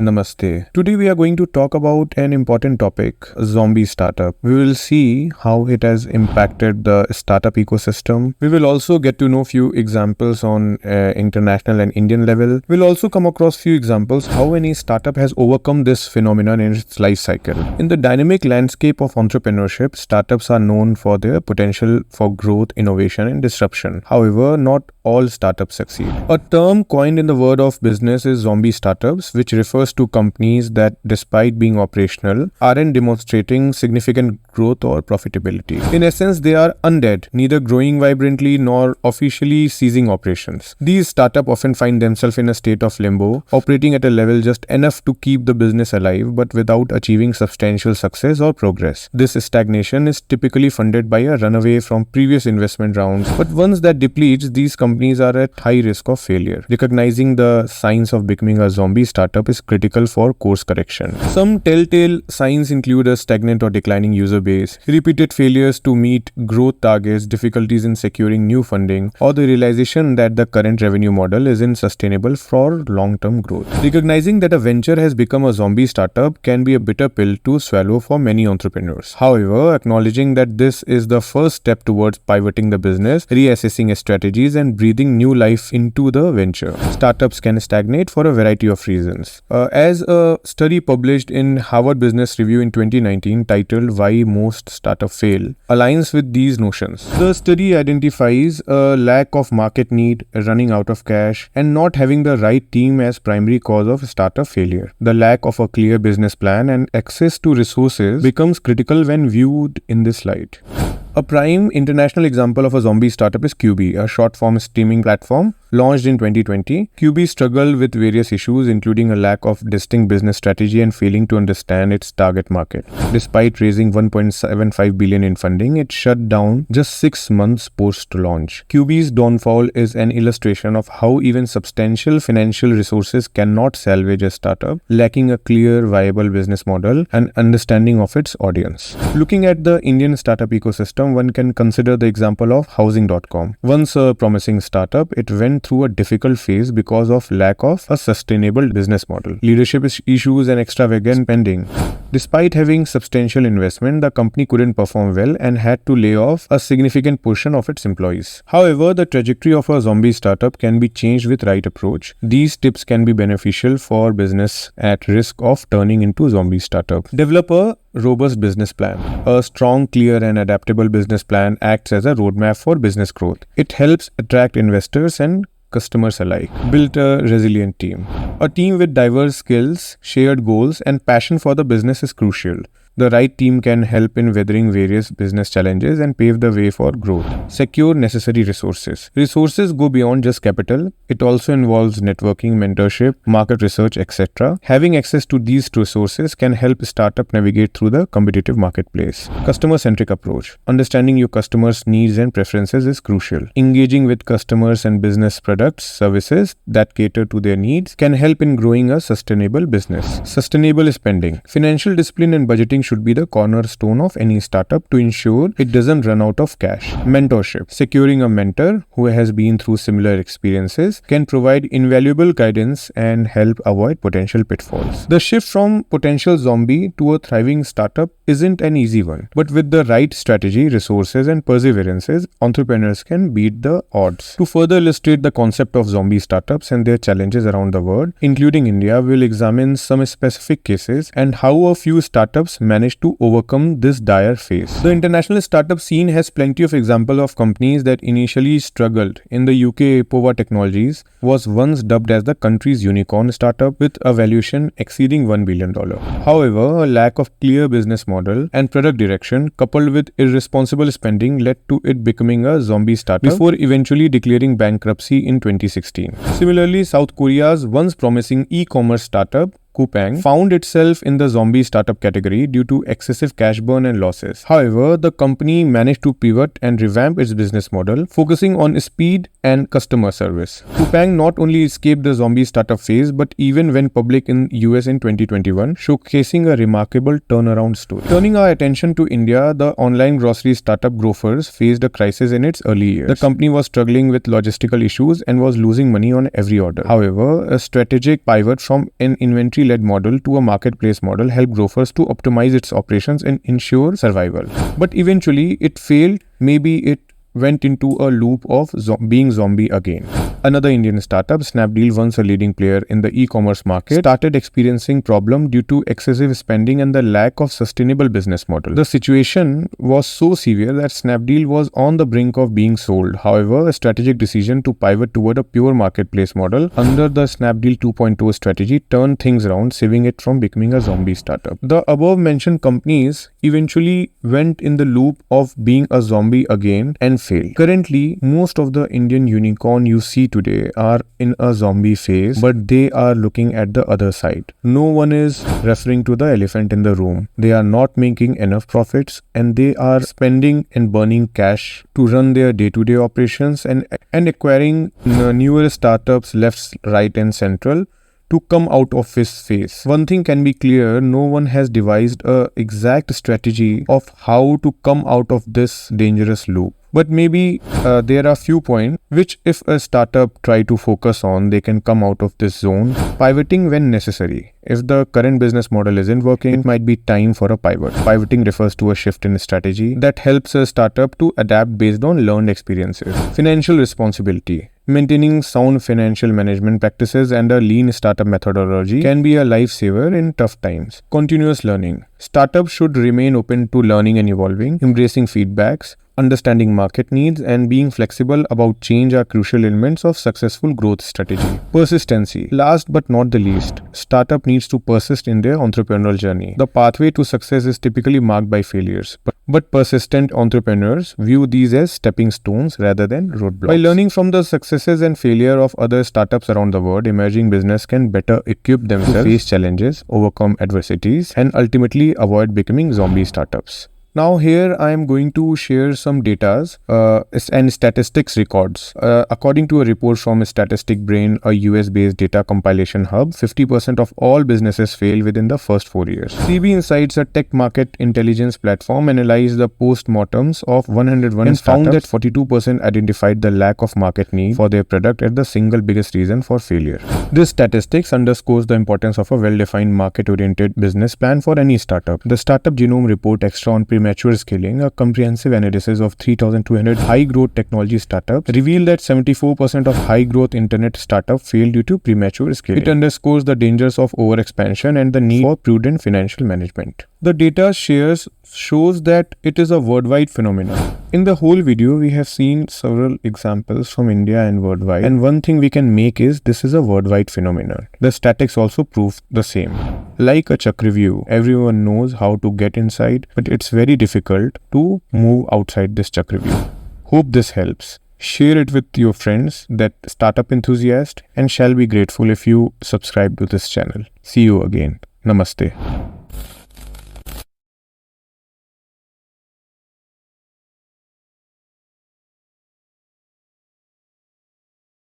Namaste. Today we are going to talk about an important topic, zombie startup. We will see how it has impacted the startup ecosystem. We will also get to know few examples on international and Indian level. We'll also come across few examples how any startup has overcome this phenomenon in its life cycle. In the dynamic landscape of entrepreneurship, startups are known for their potential for growth, innovation and disruption. However, not all startups succeed. A term coined in the world of business is zombie startups, which refers to companies that, despite being operational, aren't demonstrating significant growth or profitability. In essence, they are undead, neither growing vibrantly nor officially ceasing operations. These startups often find themselves in a state of limbo, operating at a level just enough to keep the business alive but without achieving substantial success or progress. This stagnation is typically funded by a runaway from previous investment rounds, but once that depletes, these companies are at high risk of failure. Recognizing the signs of becoming a zombie startup is critical for course correction. Some telltale signs include a stagnant or declining user base, repeated failures to meet growth targets, difficulties in securing new funding, or the realization that the current revenue model isn't sustainable for long-term growth. Recognizing that a venture has become a zombie startup can be a bitter pill to swallow for many entrepreneurs. However, acknowledging that this is the first step towards pivoting the business, reassessing strategies, and breathing new life into the venture. Startups can stagnate for a variety of reasons. As a study published in Harvard Business Review in 2019 titled "Why Most Startups Fail" aligns with these notions. The study identifies a lack of market need, running out of cash, and not having the right team as primary cause of startup failure. The lack of a clear business plan and access to resources becomes critical when viewed in this light. A prime international example of a zombie startup is QB, a short-form streaming platform launched in 2020. QB struggled with various issues, including a lack of distinct business strategy and failing to understand its target market. Despite raising $1.75 billion in funding, it shut down just 6 months post-launch. QB's downfall is an illustration of how even substantial financial resources cannot salvage a startup, lacking a clear, viable business model and understanding of its audience. Looking at the Indian startup ecosystem, one can consider the example of Housing.com. Once a promising startup, it went through a difficult phase because of lack of a sustainable business model, leadership issues and extravagant spending. Despite having substantial investment, the company couldn't perform well and had to lay off a significant portion of its employees. However, the trajectory of a zombie startup can be changed with right approach. These tips can be beneficial for business at risk of turning into zombie startup. Develop a robust business plan. A strong, clear and adaptable business plan acts as a roadmap for business growth. It helps attract investors and customers alike. Build a resilient team. A team with diverse skills, shared goals and passion for the business is crucial. The right team can help in weathering various business challenges and pave the way for growth. Secure necessary resources. Resources go beyond just capital. It also involves networking, mentorship, market research, etc. Having access to these resources can help a startup navigate through the competitive marketplace. Customer-centric approach. Understanding your customers' needs and preferences is crucial. Engaging with customers and business products, services that cater to their needs can help in growing a sustainable business. Sustainable spending. Financial discipline and budgeting should be the cornerstone of any startup to ensure it doesn't run out of cash. Mentorship. Securing a mentor who has been through similar experiences can provide invaluable guidance and help avoid potential pitfalls. The shift from potential zombie to a thriving startup isn't an easy one, but with the right strategy, resources and perseverances, entrepreneurs can beat the odds. To further illustrate the concept of zombie startups and their challenges around the world, including India, we'll examine some specific cases and how a few startups managed to overcome this dire phase. The international startup scene has plenty of examples of companies that initially struggled. In the UK, Pova Technologies was once dubbed as the country's unicorn startup with a valuation exceeding $1 billion. However, a lack of clear business model and product direction coupled with irresponsible spending led to it becoming a zombie startup before eventually declaring bankruptcy in 2016. Similarly, South Korea's once promising e-commerce startup Coupang found itself in the zombie startup category due to excessive cash burn and losses. However, the company managed to pivot and revamp its business model, focusing on speed and customer service. Coupang not only escaped the zombie startup phase but even went public in US in 2021, showcasing a remarkable turnaround story. Turning our attention to India, the online grocery startup Grofers faced a crisis in its early years. The company was struggling with logistical issues and was losing money on every order. However, a strategic pivot from an inventory VC-led model to a marketplace model helped growers to optimize its operations and ensure survival. But eventually it failed. Maybe it went into a loop of being zombie again. Another Indian startup, Snapdeal, once a leading player in the e-commerce market, started experiencing problem due to excessive spending and the lack of sustainable business model. The situation was so severe that Snapdeal was on the brink of being sold. However, a strategic decision to pivot toward a pure marketplace model under the Snapdeal 2.0 strategy turned things around, saving it from becoming a zombie startup. The above mentioned companies eventually went in the loop of being a zombie again and failed. Currently, most of the Indian unicorn you see today are in a zombie phase, but they are looking at the other side. No one is referring to the elephant in the room. They are not making enough profits and they are spending and burning cash to run their day-to-day operations and acquiring newer startups left, right and central to come out of this phase. One thing can be clear, no one has devised an exact strategy of how to come out of this dangerous loop. But maybe there are few points which if a startup try to focus on, they can come out of this zone, pivoting when necessary. If the current business model isn't working, it might be time for a pivot. Pivoting refers to a shift in strategy that helps a startup to adapt based on learned experiences. Financial responsibility. Maintaining sound financial management practices and a lean startup methodology can be a lifesaver in tough times. Continuous learning. Startups should remain open to learning and evolving, embracing feedbacks. Understanding market needs and being flexible about change are crucial elements of successful growth strategy. Persistency. Last but not the least, startup needs to persist in their entrepreneurial journey. The pathway to success is typically marked by failures, but persistent entrepreneurs view these as stepping stones rather than roadblocks. By learning from the successes and failure of other startups around the world, emerging business can better equip themselves to face challenges, overcome adversities, and ultimately avoid becoming zombie startups. Now here I am going to share some data and statistics records. According to a report from Statistic Brain, a US-based data compilation hub, 50% of all businesses fail within the first 4 years. CB Insights, a tech market intelligence platform, analyzed the post-mortems of 101 and found that 42% identified the lack of market need for their product as the single biggest reason for failure. This statistics underscores the importance of a well-defined market-oriented business plan for any startup. The Startup Genome Report Extra on Premature Scaling, a comprehensive analysis of 3,200 high-growth technology startups, revealed that 74% of high-growth internet startups fail due to premature scaling. It underscores the dangers of over-expansion and the need for prudent financial management. The data shows that it is a worldwide phenomenon. In the whole video, we have seen several examples from India and worldwide, and one thing we can make is this is a worldwide phenomenon. The statistics also prove the same. Like a Chakravyuh, everyone knows how to get inside, but it's very difficult to move outside this Chakravyuh. Hope this helps. Share it with your friends, that startup enthusiast, and shall be grateful if you subscribe to this channel. See you again. Namaste.